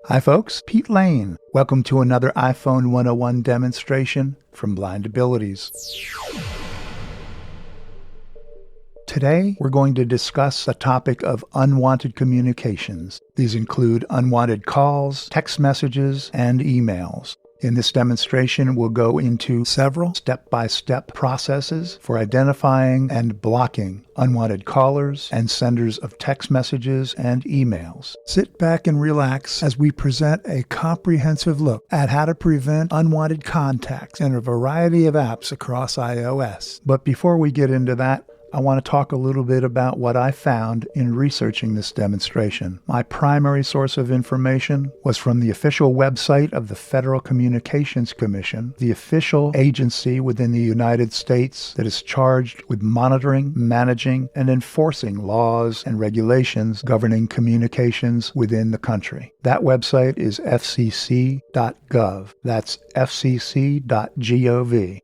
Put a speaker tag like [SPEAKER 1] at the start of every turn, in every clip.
[SPEAKER 1] Hi folks, Pete Lane. Welcome to another iPhone 101 demonstration from Blind Abilities. Today, we're going to discuss the topic of unwanted communications. These include unwanted calls, text messages, and emails. In this demonstration, we'll go into several step-by-step processes for identifying and blocking unwanted callers and senders of text messages and emails. Sit back and relax as we present a comprehensive look at how to prevent unwanted contacts in a variety of apps across iOS. But before we get into that, I want to talk a little bit about what I found in researching this demonstration. My primary source of information was from the official website of the Federal Communications Commission, the official agency within the United States that is charged with monitoring, managing, and enforcing laws and regulations governing communications within the country. That website is fcc.gov. That's fcc.gov.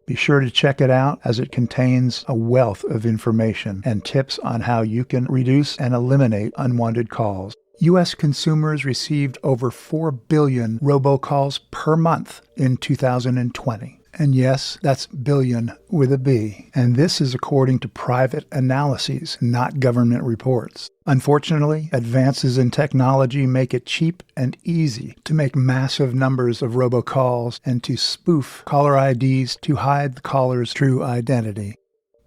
[SPEAKER 1] Be sure to check it out as it contains a wealth of information and tips on how you can reduce and eliminate unwanted calls. U.S. consumers received over 4 billion robocalls per month in 2020. And yes, that's billion with a B. And this is according to private analyses, not government reports. Unfortunately, advances in technology make it cheap and easy to make massive numbers of robocalls and to spoof caller IDs to hide the caller's true identity.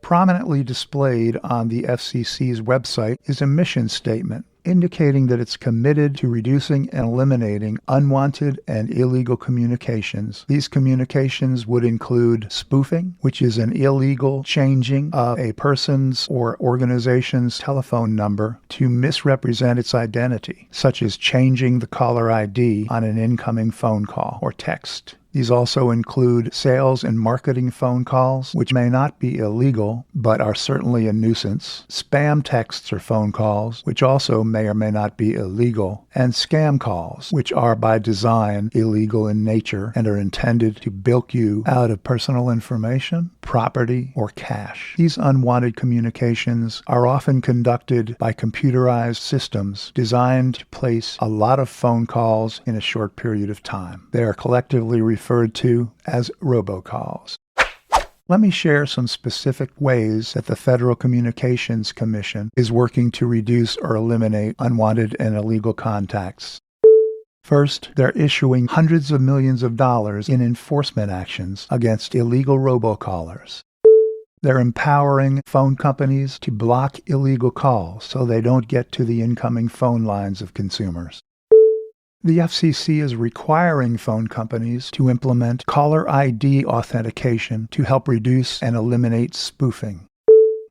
[SPEAKER 1] Prominently displayed on the FCC's website is a mission statement indicating that it's committed to reducing and eliminating unwanted and illegal communications. These communications would include spoofing, which is an illegal changing of a person's or organization's telephone number to misrepresent its identity, such as changing the caller ID on an incoming phone call or text. These also include sales and marketing phone calls, which may not be illegal, but are certainly a nuisance, spam texts or phone calls, which also may or may not be illegal, and scam calls, which are by design illegal in nature and are intended to bilk you out of personal information, property, or cash. These unwanted communications are often conducted by computerized systems designed to place a lot of phone calls in a short period of time. They are collectively referred to as robocalls. Let me share some specific ways that the Federal Communications Commission is working to reduce or eliminate unwanted and illegal contacts. First, they're issuing hundreds of millions of dollars in enforcement actions against illegal robocallers. They're empowering phone companies to block illegal calls so they don't get to the incoming phone lines of consumers. The FCC is requiring phone companies to implement caller ID authentication to help reduce and eliminate spoofing.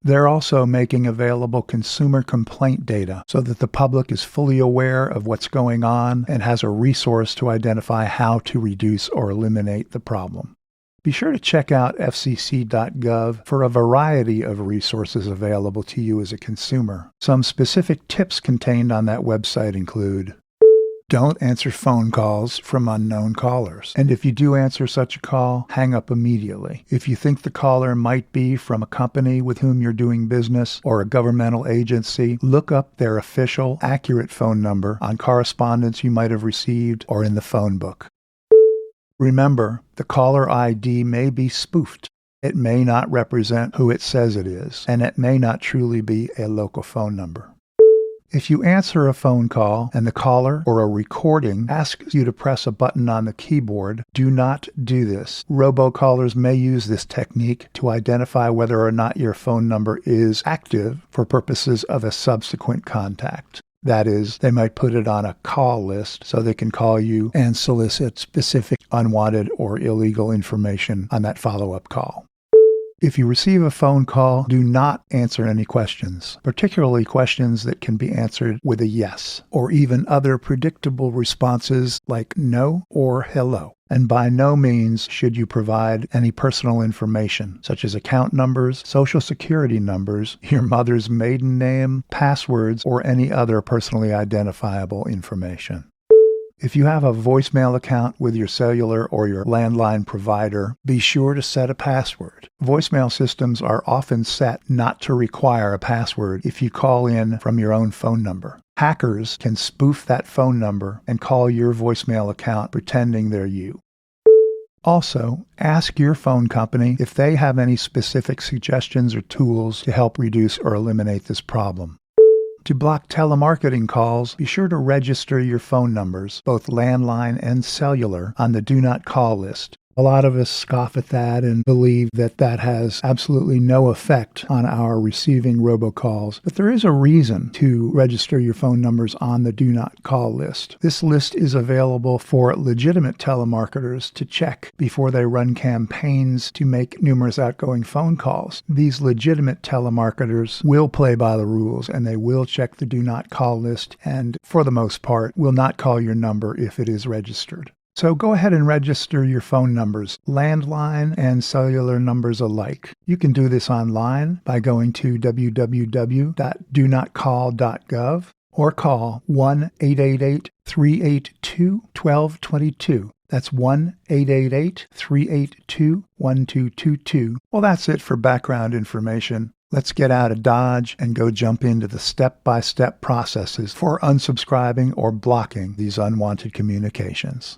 [SPEAKER 1] They're also making available consumer complaint data so that the public is fully aware of what's going on and has a resource to identify how to reduce or eliminate the problem. Be sure to check out fcc.gov for a variety of resources available to you as a consumer. Some specific tips contained on that website include: don't answer phone calls from unknown callers. And if you do answer such a call, hang up immediately. If you think the caller might be from a company with whom you're doing business or a governmental agency, look up their official, accurate phone number on correspondence you might have received or in the phone book. Remember, the caller ID may be spoofed. It may not represent who it says it is, and it may not truly be a local phone number. If you answer a phone call and the caller or a recording asks you to press a button on the keyboard, do not do this. Robocallers may use this technique to identify whether or not your phone number is active for purposes of a subsequent contact. That is, they might put it on a call list so they can call you and solicit specific unwanted or illegal information on that follow-up call. If you receive a phone call, do not answer any questions, particularly questions that can be answered with a yes, or even other predictable responses like no or hello. And by no means should you provide any personal information, such as account numbers, social security numbers, your mother's maiden name, passwords, or any other personally identifiable information. If you have a voicemail account with your cellular or your landline provider, be sure to set a password. Voicemail systems are often set not to require a password if you call in from your own phone number. Hackers can spoof that phone number and call your voicemail account pretending they're you. Also, ask your phone company if they have any specific suggestions or tools to help reduce or eliminate this problem. To block telemarketing calls, be sure to register your phone numbers, both landline and cellular, on the Do Not Call list. A lot of us scoff at that and believe that that has absolutely no effect on our receiving robocalls. But there is a reason to register your phone numbers on the Do Not Call list. This list is available for legitimate telemarketers to check before they run campaigns to make numerous outgoing phone calls. These legitimate telemarketers will play by the rules, and they will check the Do Not Call list, and for the most part, will not call your number if it is registered. So go ahead and register your phone numbers, landline and cellular numbers alike. You can do this online by going to www.donotcall.gov or call 1-888-382-1222. That's 1-888-382-1222. Well, that's it for background information. Let's get out of Dodge and go jump into the step-by-step processes for unsubscribing or blocking these unwanted communications.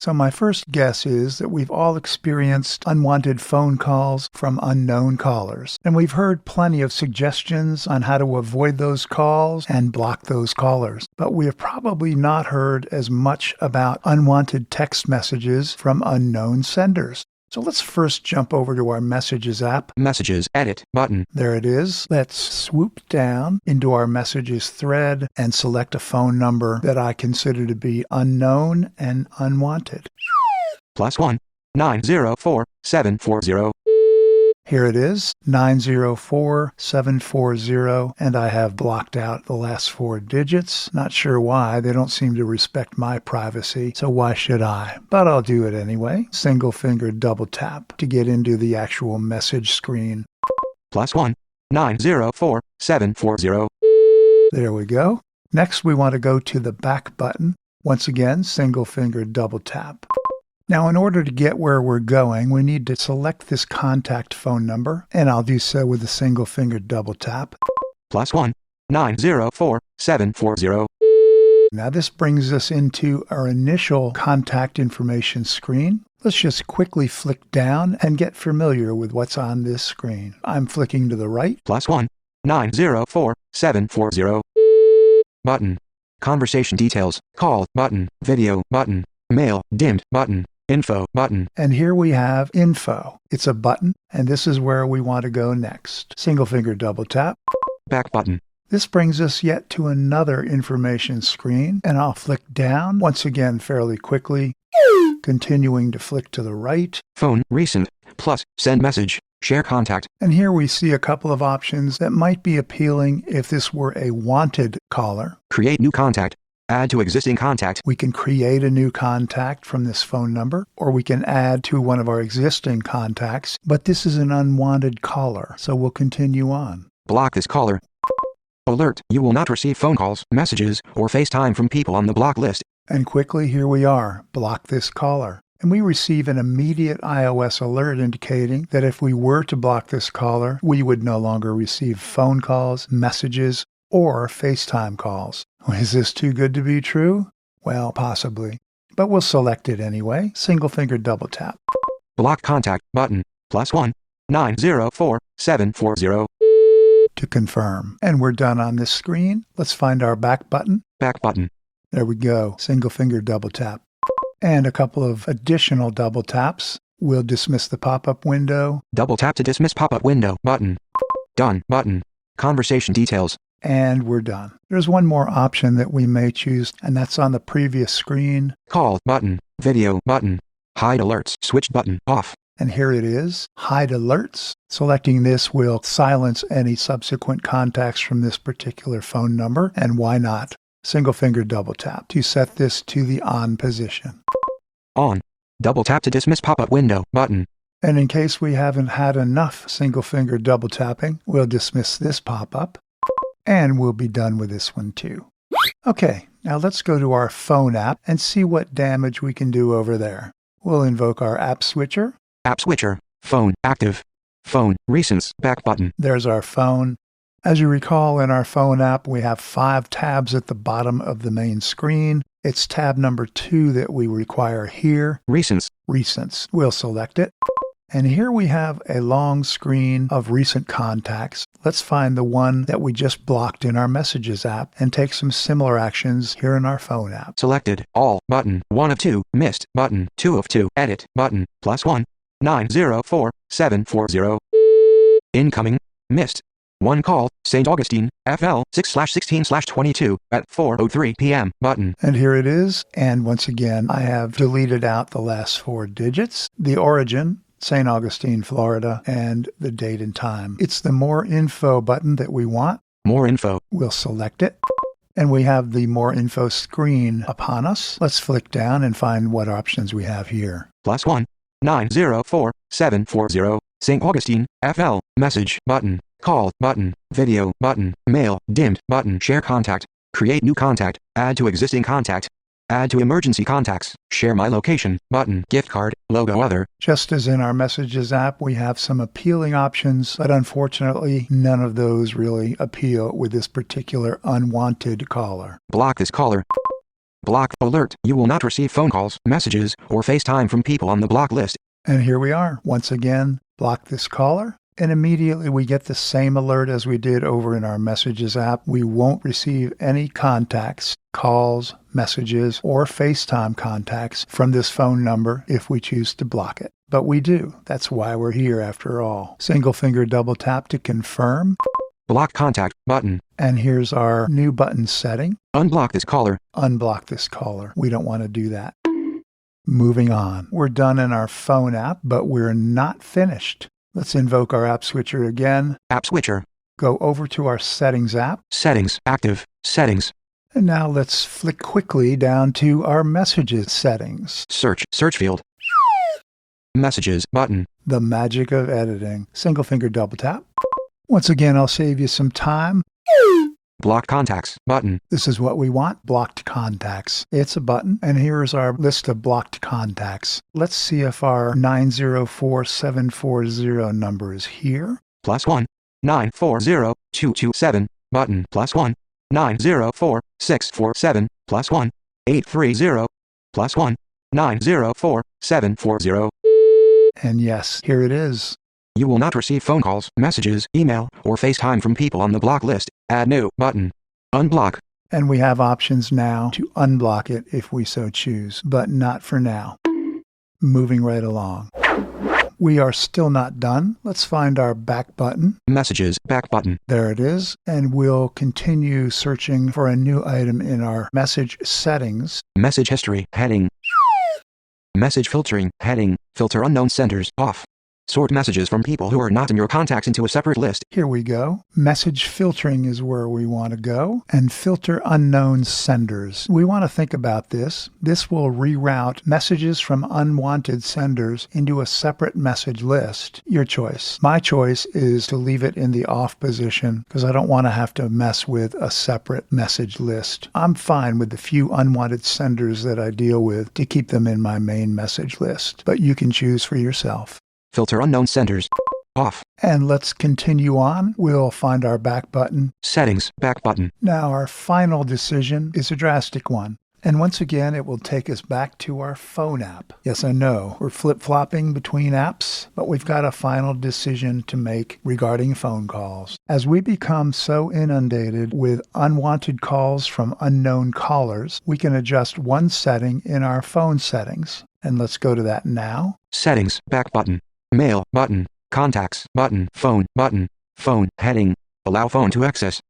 [SPEAKER 1] So my first guess is that we've all experienced unwanted phone calls from unknown callers, and we've heard plenty of suggestions on how to avoid those calls and block those callers. But we have probably not heard as much about unwanted text messages from unknown senders. So let's first jump over to our Messages app.
[SPEAKER 2] Messages, edit, button.
[SPEAKER 1] There it is. Let's swoop down into our Messages thread and select a phone number that I consider to be unknown and unwanted.
[SPEAKER 2] +1 904 740.
[SPEAKER 1] Here it is, 904-740, and I have blocked out the last 4 digits. Not sure why. They don't seem to respect my privacy, so why should I? But I'll do it anyway. Single finger double tap to get into the actual message screen.
[SPEAKER 2] +1 904 740.
[SPEAKER 1] There we go. Next, we want to go to the back button. Once again, single finger double tap. Now, in order to get where we're going, we need to select this contact phone number, and I'll do so with a single finger double tap.
[SPEAKER 2] +1 904 740.
[SPEAKER 1] Now, this brings us into our initial contact information screen. Let's just quickly flick down and get familiar with what's on this screen. I'm flicking to the right.
[SPEAKER 2] +1 904 740. Button. Conversation details. Call button. Video button. Mail dimmed button. Info button.
[SPEAKER 1] And here we have info. It's a button, and this is where we want to go next. Single finger double tap.
[SPEAKER 2] Back button.
[SPEAKER 1] This brings us yet to another information screen, and I'll flick down once again fairly quickly, continuing to flick to the right.
[SPEAKER 2] Phone, recent, plus, send message, share contact.
[SPEAKER 1] And here we see a couple of options that might be appealing if this were a wanted caller.
[SPEAKER 2] Create new contact. Add to existing contact.
[SPEAKER 1] We can create a new contact from this phone number, or we can add to one of our existing contacts, but this is an unwanted caller, so we'll continue on.
[SPEAKER 2] Block this caller. Alert, you will not receive phone calls, messages, or FaceTime from people on the block list.
[SPEAKER 1] And quickly, here we are, block this caller. And we receive an immediate iOS alert indicating that if we were to block this caller, we would no longer receive phone calls, messages, or FaceTime calls. Is this too good to be true? Well, possibly. But we'll select it anyway. Single finger double tap.
[SPEAKER 2] Block contact button. +1 904 740.
[SPEAKER 1] To confirm. And we're done on this screen. Let's find our back button.
[SPEAKER 2] Back button.
[SPEAKER 1] There we go. Single finger double tap. And a couple of additional double taps. We'll dismiss the pop-up window.
[SPEAKER 2] Double tap to dismiss pop-up window button. Done button. Conversation details.
[SPEAKER 1] And we're done. There's one more option that we may choose, and that's on the previous screen.
[SPEAKER 2] Call button. Video button. Hide alerts. Switch button off.
[SPEAKER 1] And here it is. Hide alerts. Selecting this will silence any subsequent contacts from this particular phone number, and why not? Single finger double tap to set this to the on position.
[SPEAKER 2] On. Double tap to dismiss pop-up window button.
[SPEAKER 1] And in case we haven't had enough single finger double tapping, we'll dismiss this pop-up. And we'll be done with this one too. Okay, now let's go to our phone app and see what damage we can do over there. We'll invoke our app switcher.
[SPEAKER 2] App switcher. Phone active. Phone recents back button.
[SPEAKER 1] There's our phone. As you recall, in our phone app, we have 5 tabs at the bottom of the main screen. It's tab number 2 that we require here.
[SPEAKER 2] Recents.
[SPEAKER 1] Recents. We'll select it. And here we have a long screen of recent contacts. Let's find the one that we just blocked in our Messages app and take some similar actions here in our phone app.
[SPEAKER 2] Selected. All. Button. 1 of 2. Missed. Button. 2 of 2. Edit. Button. +1. 904740. Incoming. Missed. 1 call. St. Augustine. FL 6/16/22 at 4:03 p.m. Button.
[SPEAKER 1] And here it is. And once again, I have deleted out the last 4 digits. The origin, St. Augustine, Florida, and the date and time. It's the More Info button that we want.
[SPEAKER 2] More info.
[SPEAKER 1] We'll select it. And we have the More Info screen upon us. Let's flick down and find what options we have here.
[SPEAKER 2] +1. 904740. St. Augustine. FL. Message. Button. Call. Button. Video. Button. Mail. Dimmed. Button. Share contact. Create new contact. Add to existing contact. Add to emergency contacts. Share my location. Button. Gift card. Logo other.
[SPEAKER 1] Just as in our Messages app, we have some appealing options, but unfortunately, none of those really appeal with this particular unwanted caller.
[SPEAKER 2] Block this caller. Block. Alert. You will not receive phone calls, messages, or FaceTime from people on the block list.
[SPEAKER 1] And here we are. Once again, block this caller. And immediately we get the same alert as we did over in our Messages app. We won't receive any contacts, calls, messages, or FaceTime contacts from this phone number if we choose to block it. But we do. That's why we're here after all. Single finger double tap to confirm.
[SPEAKER 2] Block contact. Button.
[SPEAKER 1] And here's our new button setting.
[SPEAKER 2] Unblock this caller.
[SPEAKER 1] Unblock this caller. We don't want to do that. Moving on. We're done in our phone app, but we're not finished. Let's invoke our app switcher again.
[SPEAKER 2] App switcher.
[SPEAKER 1] Go over to our Settings app.
[SPEAKER 2] Settings. Active. Settings.
[SPEAKER 1] And now let's flick quickly down to our Messages settings.
[SPEAKER 2] Search. Search field. Messages. Button.
[SPEAKER 1] The magic of editing. Single finger double tap. Once again, I'll save you some time.
[SPEAKER 2] Block contacts. Button.
[SPEAKER 1] This is what we want. Blocked contacts. It's a button. And here's our list of blocked contacts. Let's see if our 904740 number is here.
[SPEAKER 2] +1. 940227. Button. +1. 904647. +1. 830. +1. 904740.
[SPEAKER 1] And yes, here it is.
[SPEAKER 2] You will not receive phone calls, messages, email, or FaceTime from people on the block list. Add new. Button. Unblock.
[SPEAKER 1] And we have options now to unblock it if we so choose, but not for now. Moving right along. We are still not done. Let's find our back button.
[SPEAKER 2] Messages. Back button.
[SPEAKER 1] There it is. And we'll continue searching for a new item in our message settings.
[SPEAKER 2] Message history. Heading. Message filtering. Heading. Filter unknown senders. Off. Sort messages from people who are not in your contacts into a separate list.
[SPEAKER 1] Here we go. Message filtering is where we want to go. And filter unknown senders. We want to think about this. This will reroute messages from unwanted senders into a separate message list. Your choice. My choice is to leave it in the off position because I don't want to have to mess with a separate message list. I'm fine with the few unwanted senders that I deal with to keep them in my main message list. But you can choose for yourself.
[SPEAKER 2] Filter unknown senders. Off.
[SPEAKER 1] And let's continue on. We'll find our back button.
[SPEAKER 2] Settings. Back button.
[SPEAKER 1] Now our final decision is a drastic one. And once again, it will take us back to our phone app. Yes, I know, we're flip-flopping between apps, but we've got a final decision to make regarding phone calls. As we become so inundated with unwanted calls from unknown callers, we can adjust one setting in our phone settings. And let's go to that now.
[SPEAKER 2] Settings. Back button. Mail. Button. Contacts. Button. Phone. Button. Phone. Heading. Allow phone to access.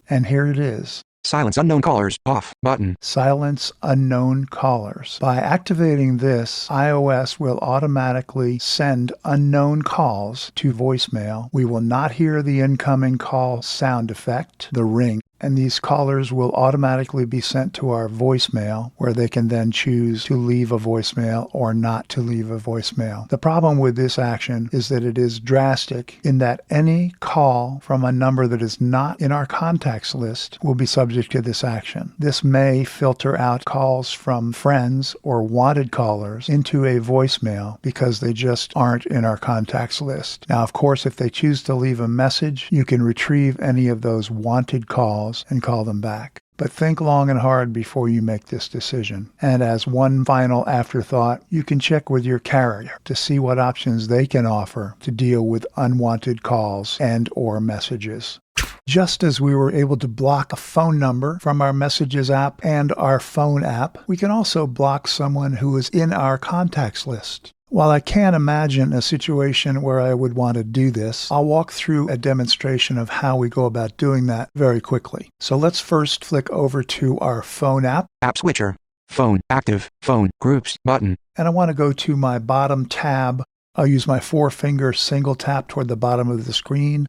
[SPEAKER 1] And here it is.
[SPEAKER 2] Silence unknown callers. Off. Button.
[SPEAKER 1] Silence unknown callers. By activating this, iOS will automatically send unknown calls to voicemail. We will not hear the incoming call sound effect, the ring, and these callers will automatically be sent to our voicemail, where they can then choose to leave a voicemail or not to leave a voicemail. The problem with this action is that it is drastic in that any call from a number that is not in our contacts list will be subject to this action. This may filter out calls from friends or wanted callers into a voicemail because they just aren't in our contacts list. Now, of course, if they choose to leave a message, you can retrieve any of those wanted calls and call them back. But think long and hard before you make this decision. And as one final afterthought, you can check with your carrier to see what options they can offer to deal with unwanted calls and or messages. Just as we were able to block a phone number from our Messages app and our phone app, we can also block someone who is in our contacts list. While I can't imagine a situation where I would want to do this, I'll walk through a demonstration of how we go about doing that very quickly. So let's first flick over to our phone app.
[SPEAKER 2] App switcher. Phone, active, phone, groups, button.
[SPEAKER 1] And I want to go to my bottom tab. I'll use my four-finger single tap toward the bottom of the screen.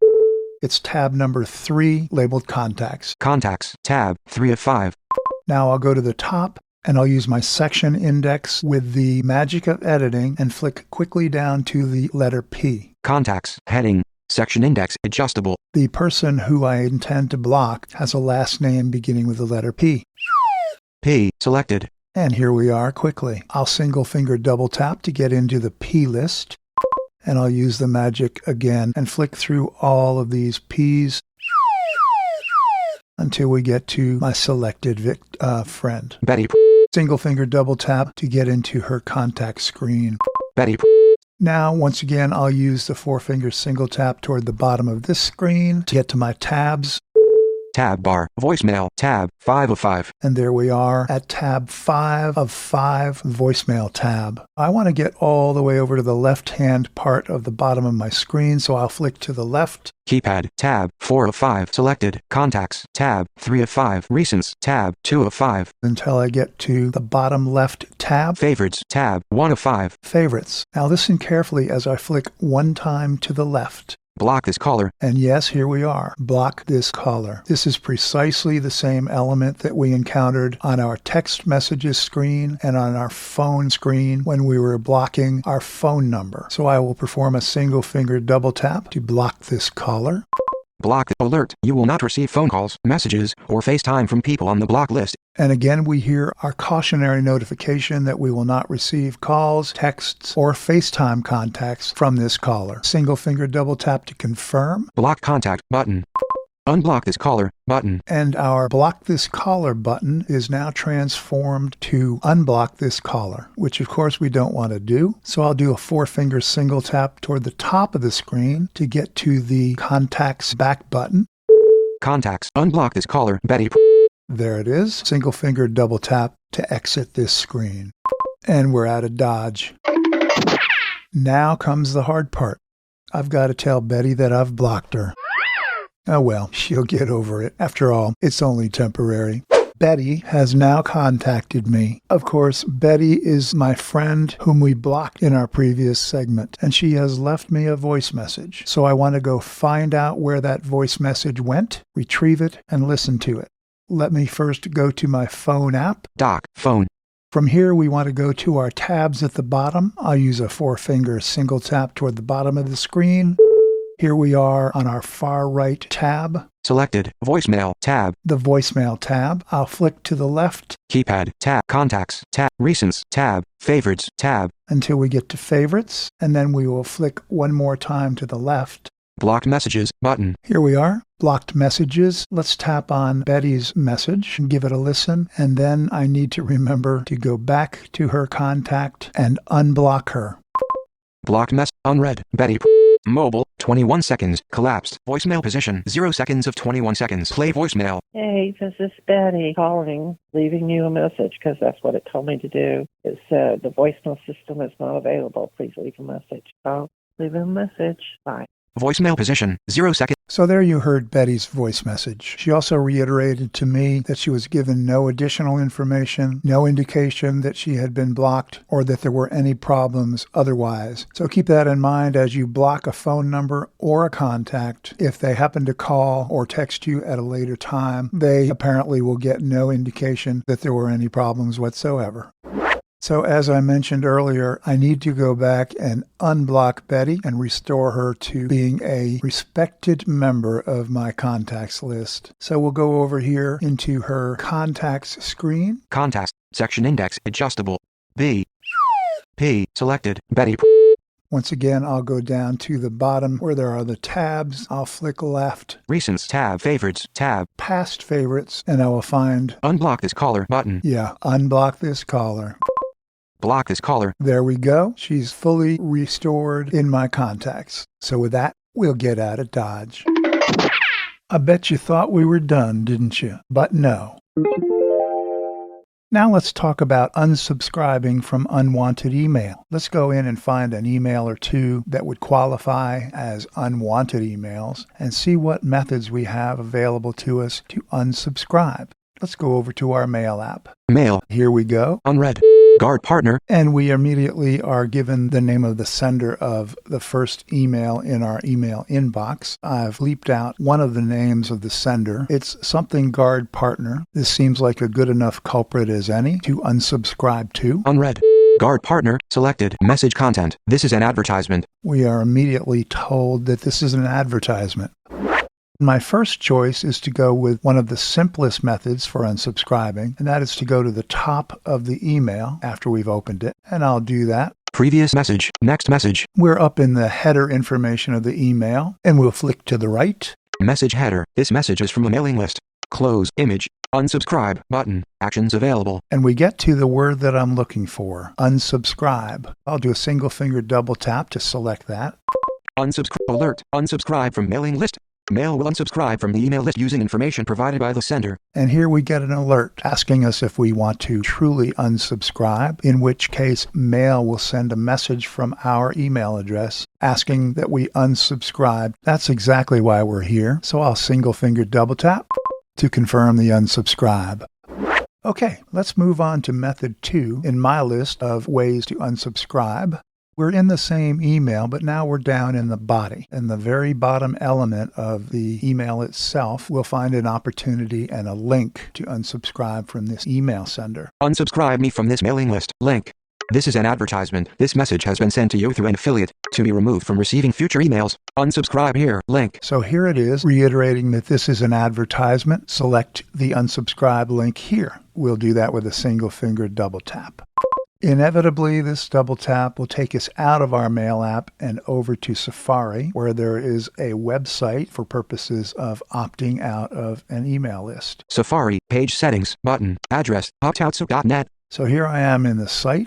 [SPEAKER 1] It's tab number 3, labeled Contacts.
[SPEAKER 2] Contacts, tab 3 of 5.
[SPEAKER 1] Now I'll go to the top, and I'll use my section index with the magic of editing and flick quickly down to the letter P.
[SPEAKER 2] Contacts, heading, section index, adjustable.
[SPEAKER 1] The person who I intend to block has a last name beginning with the letter P.
[SPEAKER 2] P, selected.
[SPEAKER 1] And here we are quickly. I'll single finger double tap to get into the P list. And I'll use the magic again and flick through all of these P's until we get to my selected friend.
[SPEAKER 2] Betty.
[SPEAKER 1] Single finger double tap to get into her contact screen.
[SPEAKER 2] Betty.
[SPEAKER 1] Now, once again, I'll use the four-finger single tap toward the bottom of this screen to get to my tabs.
[SPEAKER 2] Tab bar, voicemail, tab 5 of 5.
[SPEAKER 1] And there we are at tab 5 of 5, voicemail tab. I want to get all the way over to the left-hand part of the bottom of my screen, so I'll flick to the left.
[SPEAKER 2] Keypad, tab 4 of 5, selected. Contacts, tab 3 of 5. Recents, tab 2 of 5.
[SPEAKER 1] Until I get to the bottom left tab.
[SPEAKER 2] Favorites, tab 1 of 5.
[SPEAKER 1] Favorites. Now listen carefully as I flick one time to the left.
[SPEAKER 2] Block this caller.
[SPEAKER 1] And yes, here we are. Block this caller. This is precisely the same element that we encountered on our text messages screen and on our phone screen when we were blocking our phone number. So I will perform a single finger double tap to block this caller.
[SPEAKER 2] Block alert. You will not receive phone calls, messages, or FaceTime from people on the block list.
[SPEAKER 1] And again, we hear our cautionary notification that we will not receive calls, texts, or FaceTime contacts from this caller. Single finger double tap to confirm.
[SPEAKER 2] Block contact button. Unblock this caller button.
[SPEAKER 1] And our block this caller button is now transformed to unblock this caller, which of course we don't want to do. So I'll do a four-finger single tap toward the top of the screen to get to the contacts back button.
[SPEAKER 2] Contacts. Unblock this caller, Betty.
[SPEAKER 1] There it is. Single finger double tap to exit this screen. And we're out of Dodge. Now comes the hard part. I've got to tell Betty that I've blocked her. Oh well, she'll get over it. After all, it's only temporary. Betty has now contacted me. Of course, Betty is my friend whom we blocked in our previous segment, and she has left me a voice message. So I want to go find out where that voice message went, retrieve it, and listen to it. Let me first go to my phone app.
[SPEAKER 2] Dock, phone.
[SPEAKER 1] From here, we want to go to our tabs at the bottom. I'll use a four-finger single tap toward the bottom of the screen. Here we are on our far right tab.
[SPEAKER 2] Selected, voicemail, tab.
[SPEAKER 1] The voicemail tab. I'll flick to the left.
[SPEAKER 2] Keypad, tab, contacts, tab, recents, tab, favorites, tab.
[SPEAKER 1] Until we get to favorites, and then we will flick one more time to the left.
[SPEAKER 2] Blocked messages, button.
[SPEAKER 1] Here we are, blocked messages. Let's tap on Betty's message and give it a listen, and then I need to remember to go back to her contact and unblock her.
[SPEAKER 2] Blocked message, unread, Betty. Mobile, 21 seconds, collapsed. Voicemail position, 0 seconds of 21 seconds. Play voicemail.
[SPEAKER 3] Hey, this is Betty calling, leaving you a message because that's what it told me to do. It said the voicemail system is not available. Please leave a message. I'll leave a message. Bye.
[SPEAKER 2] Voicemail position, 0 seconds.
[SPEAKER 1] So there you heard Betty's voice message. She also reiterated to me that she was given no additional information, no indication that she had been blocked, or that there were any problems otherwise. So keep that in mind as you block a phone number or a contact. If they happen to call or text you at a later time, they apparently will get no indication that there were any problems whatsoever. So as I mentioned earlier, I need to go back and unblock Betty and restore her to being a respected member of my contacts list. So we'll go over here into her contacts screen.
[SPEAKER 2] Contacts, section index, adjustable. B. P. Selected, Betty.
[SPEAKER 1] Once again, I'll go down to the bottom where there are the tabs. I'll flick left.
[SPEAKER 2] Recents tab, favorites tab.
[SPEAKER 1] Past favorites, and I will find
[SPEAKER 2] Unblock this caller button.
[SPEAKER 1] Yeah, unblock this caller.
[SPEAKER 2] Block this caller.
[SPEAKER 1] There we go. She's fully restored in my contacts. So with that, we'll get out of Dodge. I bet you thought we were done, didn't you? But no. Now let's talk about unsubscribing from unwanted email. Let's go in and find an email or two that would qualify as unwanted emails and see what methods we have available to us to unsubscribe. Let's go over to our mail app.
[SPEAKER 2] Mail.
[SPEAKER 1] Here we go.
[SPEAKER 2] Unread. Guard partner.
[SPEAKER 1] And we immediately are given the name of the sender of the first email in our email inbox. I've bleeped out one of the names of the sender. It's something guard partner. This seems like a good enough culprit as any to unsubscribe to.
[SPEAKER 2] Unread. Guard partner. Selected. Message content. This is an advertisement.
[SPEAKER 1] We are immediately told that this is an advertisement. My first choice is to go with one of the simplest methods for unsubscribing, and that is to go to the top of the email after we've opened it, and I'll do that.
[SPEAKER 2] Previous message. Next message.
[SPEAKER 1] We're up in the header information of the email, and we'll flick to the right.
[SPEAKER 2] Message header. This message is from the mailing list. Close image. Unsubscribe button. Actions available.
[SPEAKER 1] And we get to the word that I'm looking for, unsubscribe. I'll do a single finger double tap to select that.
[SPEAKER 2] Unsubscribe alert. Unsubscribe from mailing list. Mail will unsubscribe from the email list using information provided by the sender.
[SPEAKER 1] And here we get an alert asking us if we want to truly unsubscribe, in which case Mail will send a message from our email address asking that we unsubscribe. That's exactly why we're here. So I'll single finger double tap to confirm the unsubscribe. Okay, let's move on to method 2 in my list of ways to unsubscribe. We're in the same email, but now we're down in the body. In the very bottom element of the email itself, we'll find an opportunity and a link to unsubscribe from this email sender.
[SPEAKER 2] Unsubscribe me from this mailing list. Link. This is an advertisement. This message has been sent to you through an affiliate. To be removed from receiving future emails, unsubscribe here. Link.
[SPEAKER 1] So here it is, reiterating that this is an advertisement. Select the unsubscribe link here. We'll do that with a single finger double tap. Inevitably, this double tap will take us out of our mail app and over to Safari, where there is a website for purposes of opting out of an email list.
[SPEAKER 2] Safari, page settings, button, address, optouts.net.
[SPEAKER 1] So here I am in the site,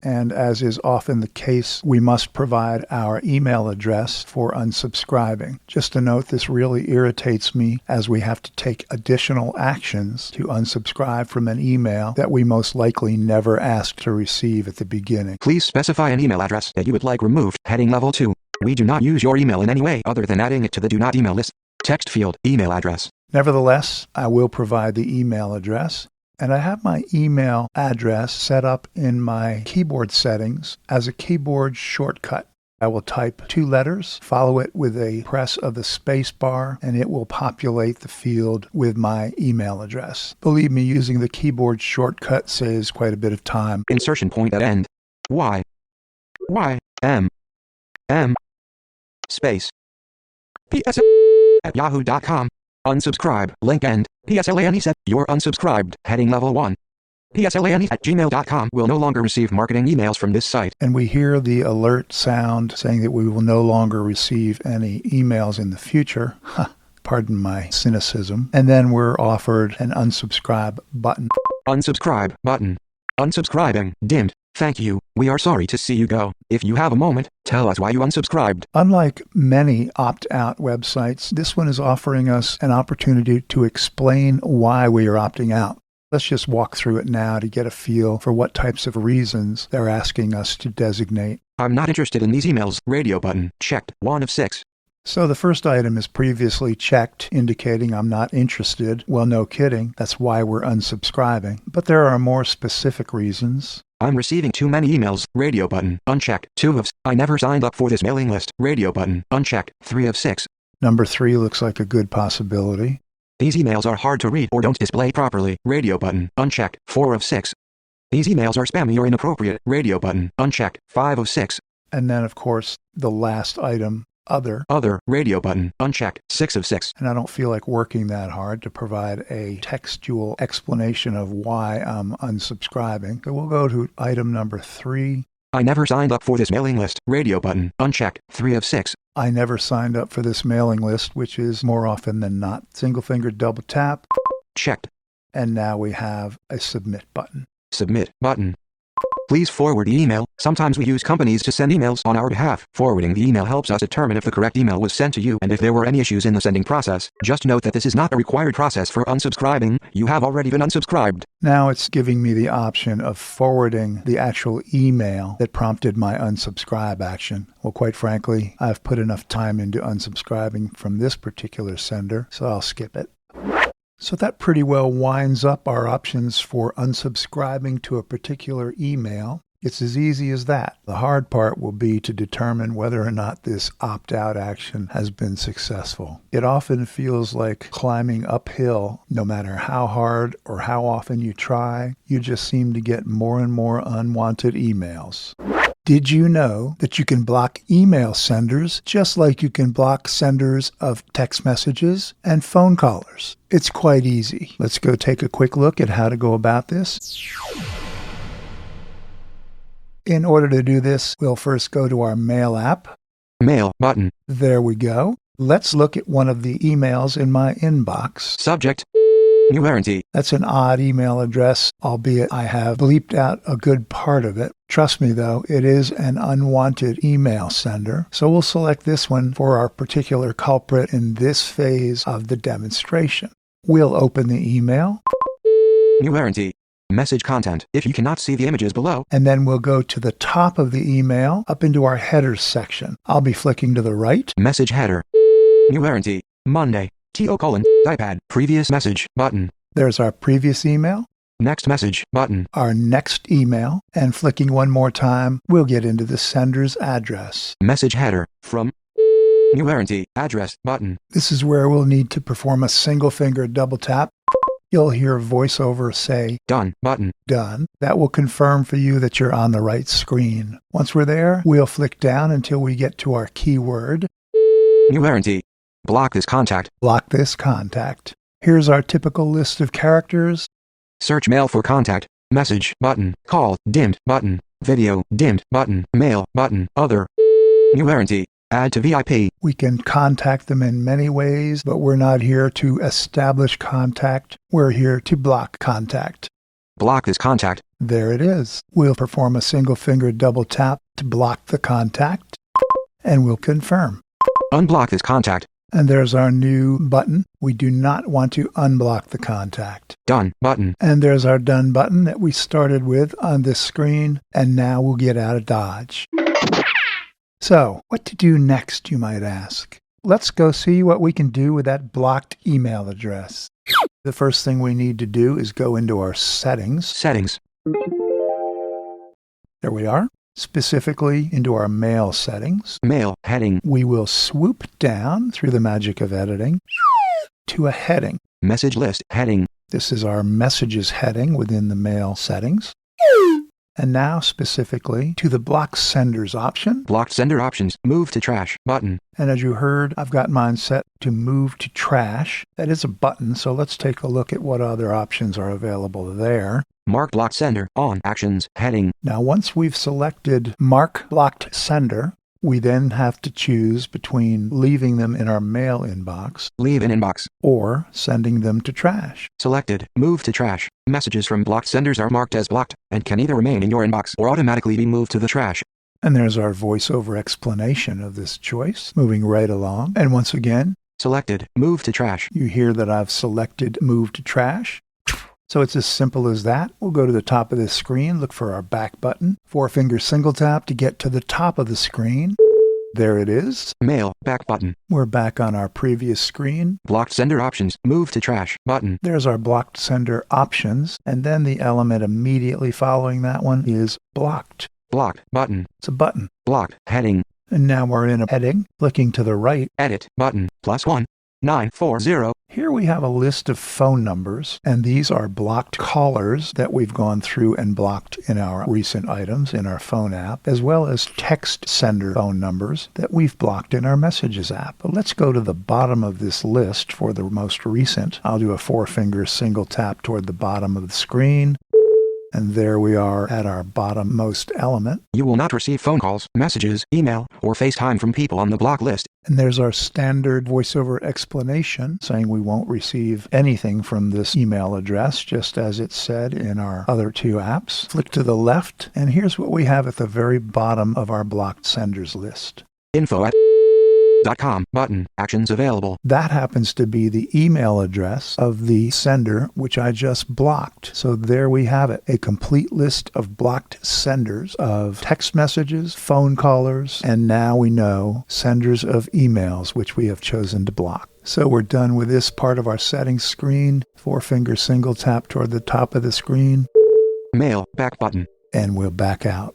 [SPEAKER 1] and as is often the case, we must provide our email address for unsubscribing. Just a note, this really irritates me as we have to take additional actions to unsubscribe from an email that we most likely never asked to receive at the beginning.
[SPEAKER 2] Please specify an email address that you would like removed. Heading level 2. We do not use your email in any way other than adding it to the do not email list. Text field, email address.
[SPEAKER 1] Nevertheless, I will provide the email address. And I have my email address set up in my keyboard settings as a keyboard shortcut. I will type 2 letters, follow it with a press of the space bar, and it will populate the field with my email address. Believe me, using the keyboard shortcut saves quite a bit of time.
[SPEAKER 2] Insertion point at end. Y. M. Space. PS at yahoo.com. Unsubscribe. Link end. PSLANE set. You're unsubscribed. Heading level 1. PSLANE at gmail.com will no longer receive marketing emails from this site.
[SPEAKER 1] And we hear the alert sound saying that we will no longer receive any emails in the future. Pardon my cynicism. And then we're offered an unsubscribe button.
[SPEAKER 2] Unsubscribe button. Unsubscribing. Dimmed. Thank you. We are sorry to see you go. If you have a moment, tell us why you unsubscribed.
[SPEAKER 1] Unlike many opt-out websites, this one is offering us an opportunity to explain why we are opting out. Let's just walk through it now to get a feel for what types of reasons they're asking us to designate.
[SPEAKER 2] I'm not interested in these emails. Radio button. Checked. 1 of 6.
[SPEAKER 1] So the first item is previously checked, indicating I'm not interested. Well, no kidding. That's why we're unsubscribing. But there are more specific reasons.
[SPEAKER 2] I'm receiving too many emails. Radio button. Unchecked. 2 of 6. I never signed up for this mailing list. Radio button. Unchecked. 3 of 6.
[SPEAKER 1] Number 3 looks like a good possibility.
[SPEAKER 2] These emails are hard to read or don't display properly. Radio button. Unchecked. 4 of 6. These emails are spammy or inappropriate. Radio button. Unchecked. 5 of 6.
[SPEAKER 1] And then, of course, the last item, other.
[SPEAKER 2] Other. Radio button. Unchecked. 6 of 6.
[SPEAKER 1] And I don't feel like working that hard to provide a textual explanation of why I'm unsubscribing. So we'll go to item number 3.
[SPEAKER 2] I never signed up for this mailing list. Radio button. Unchecked. 3 of 6.
[SPEAKER 1] I never signed up for this mailing list, which is more often than not. Single finger double tap.
[SPEAKER 2] Checked.
[SPEAKER 1] And now we have a submit button.
[SPEAKER 2] Submit button. Please forward the email. Sometimes we use companies to send emails on our behalf. Forwarding the email helps us determine if the correct email was sent to you and if there were any issues in the sending process. Just note that this is not a required process for unsubscribing. You have already been unsubscribed.
[SPEAKER 1] Now it's giving me the option of forwarding the actual email that prompted my unsubscribe action. Well, quite frankly, I've put enough time into unsubscribing from this particular sender, so I'll skip it. So that pretty well winds up our options for unsubscribing to a particular email. It's as easy as that. The hard part will be to determine whether or not this opt-out action has been successful. It often feels like climbing uphill. No matter how hard or how often you try, you just seem to get more and more unwanted emails. Did you know that you can block email senders just like you can block senders of text messages and phone callers? It's quite easy. Let's go take a quick look at how to go about this. In order to do this, we'll first go to our Mail app.
[SPEAKER 2] Mail button.
[SPEAKER 1] There we go. Let's look at one of the emails in my inbox.
[SPEAKER 2] Subject. New warranty.
[SPEAKER 1] That's an odd email address, albeit I have bleeped out a good part of it. Trust me, though, it is an unwanted email sender. So we'll select this one for our particular culprit in this phase of the demonstration. We'll open the email.
[SPEAKER 2] New warranty. Message content. If you cannot see the images below.
[SPEAKER 1] And then we'll go to the top of the email up into our headers section. I'll be flicking to the right.
[SPEAKER 2] Message header. New warranty. Monday. iPad. Previous message button.
[SPEAKER 1] There's our previous email.
[SPEAKER 2] Next message button.
[SPEAKER 1] Our next email. And flicking one more time, we'll get into the sender's address.
[SPEAKER 2] Message header. From. New warranty. Address button.
[SPEAKER 1] This is where we'll need to perform a single finger double tap. You'll hear a voiceover say,
[SPEAKER 2] Done button.
[SPEAKER 1] Done. That will confirm for you that you're on the right screen. Once we're there, we'll flick down until we get to our keyword.
[SPEAKER 2] New warranty. Block this contact.
[SPEAKER 1] Block this contact. Here's our typical list of characters.
[SPEAKER 2] Search mail for contact. Message button. Call dimmed button. Video dimmed button. Mail button. Other. New warranty. Add to VIP.
[SPEAKER 1] We can contact them in many ways, but we're not here to establish contact. We're here to block contact.
[SPEAKER 2] Block this contact.
[SPEAKER 1] There it is. We'll perform a single finger double tap to block the contact, and we'll confirm.
[SPEAKER 2] Unblock this contact.
[SPEAKER 1] And there's our new button. We do not want to unblock the contact.
[SPEAKER 2] Done button.
[SPEAKER 1] And there's our done button that we started with on this screen, and now we'll get out of Dodge. So, what to do next, you might ask? Let's go see what we can do with that blocked email address. The first thing we need to do is go into our settings.
[SPEAKER 2] Settings.
[SPEAKER 1] There we are. Specifically into our mail settings.
[SPEAKER 2] Mail heading.
[SPEAKER 1] We will swoop down through the magic of editing to a heading.
[SPEAKER 2] Message list heading.
[SPEAKER 1] This is our messages heading within the mail settings. And now specifically to the block senders option.
[SPEAKER 2] Blocked sender options. Move to trash button.
[SPEAKER 1] And as you heard, I've got mine set to move to trash. That is a button, so let's take a look at what other options are available there.
[SPEAKER 2] Mark blocked sender on actions heading.
[SPEAKER 1] Now once we've selected mark blocked sender, we then have to choose between leaving them in our mail inbox,
[SPEAKER 2] leave in inbox,
[SPEAKER 1] or sending them to trash.
[SPEAKER 2] Selected. Move to trash. Messages from blocked senders are marked as blocked and can either remain in your inbox or automatically be moved to the trash.
[SPEAKER 1] And there's our voiceover explanation of this choice, moving right along. And once again,
[SPEAKER 2] selected. Move to trash.
[SPEAKER 1] You hear that I've selected move to trash. So it's as simple as that. We'll go to the top of this screen, look for our back button, 4-finger single tap to get to the top of the screen. There it is.
[SPEAKER 2] Mail back button.
[SPEAKER 1] We're back on our previous screen.
[SPEAKER 2] Blocked sender options. Move to trash button.
[SPEAKER 1] There's our blocked sender options, and then the element immediately following that one is blocked.
[SPEAKER 2] Blocked button.
[SPEAKER 1] It's a button.
[SPEAKER 2] Blocked heading.
[SPEAKER 1] And now we're in a heading. Clicking to the right.
[SPEAKER 2] Edit button. +1 940.
[SPEAKER 1] Here we have a list of phone numbers, and these are blocked callers that we've gone through and blocked in our recent items in our phone app, as well as text sender phone numbers that we've blocked in our messages app. But let's go to the bottom of this list for the most recent. I'll do a 4-finger single tap toward the bottom of the screen. And there we are at our bottommost element.
[SPEAKER 2] You will not receive phone calls, messages, email, or FaceTime from people on the block list.
[SPEAKER 1] And there's our standard voiceover explanation saying we won't receive anything from this email address, just as it said in our other 2 apps. Flick to the left, and here's what we have at the very bottom of our blocked senders list.
[SPEAKER 2] info@.com button. Actions available.
[SPEAKER 1] That happens to be the email address of the sender, which I just blocked. So there we have it, a complete list of blocked senders of text messages, phone callers, and now we know senders of emails, which we have chosen to block. So we're done with this part of our settings screen. 4-finger single tap toward the top of the screen.
[SPEAKER 2] Mail back button.
[SPEAKER 1] And we'll back out.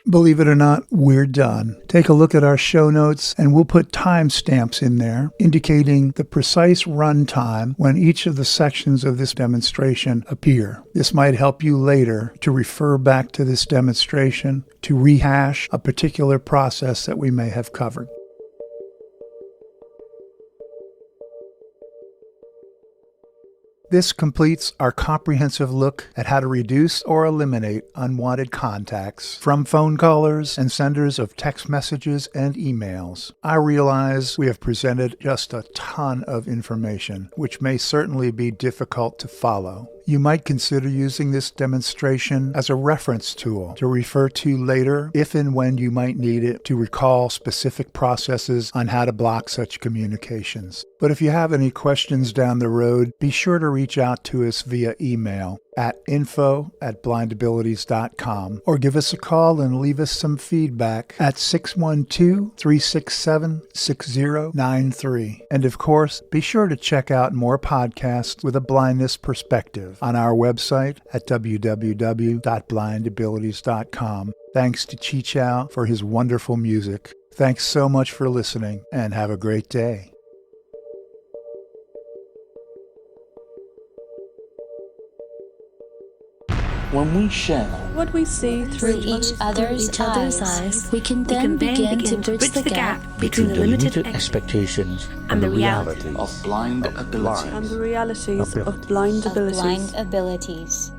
[SPEAKER 1] Believe it or not, we're done. Take a look at our show notes, and we'll put timestamps in there indicating the precise run time when each of the sections of this demonstration appear. This might help you later to refer back to this demonstration to rehash a particular process that we may have covered. This completes our comprehensive look at how to reduce or eliminate unwanted contacts from phone callers and senders of text messages and emails. I realize we have presented just a ton of information, which may certainly be difficult to follow. You might consider using this demonstration as a reference tool to refer to later if and when you might need it to recall specific processes on how to block such communications. But if you have any questions down the road, be sure to reach out to us via email at info@blindabilities.com or give us a call and leave us some feedback at 612-367-6093. And of course, be sure to check out more podcasts with a blindness perspective on our website at www.blindabilities.com. Thanks to Chi Chow for his wonderful music. Thanks so much for listening, and have a great day.
[SPEAKER 4] When we share
[SPEAKER 5] what we see through
[SPEAKER 6] each other's eyes, we can then begin to bridge the gap
[SPEAKER 4] between the limited expectations and the reality of blind abilities.
[SPEAKER 5] And the realities of blind abilities.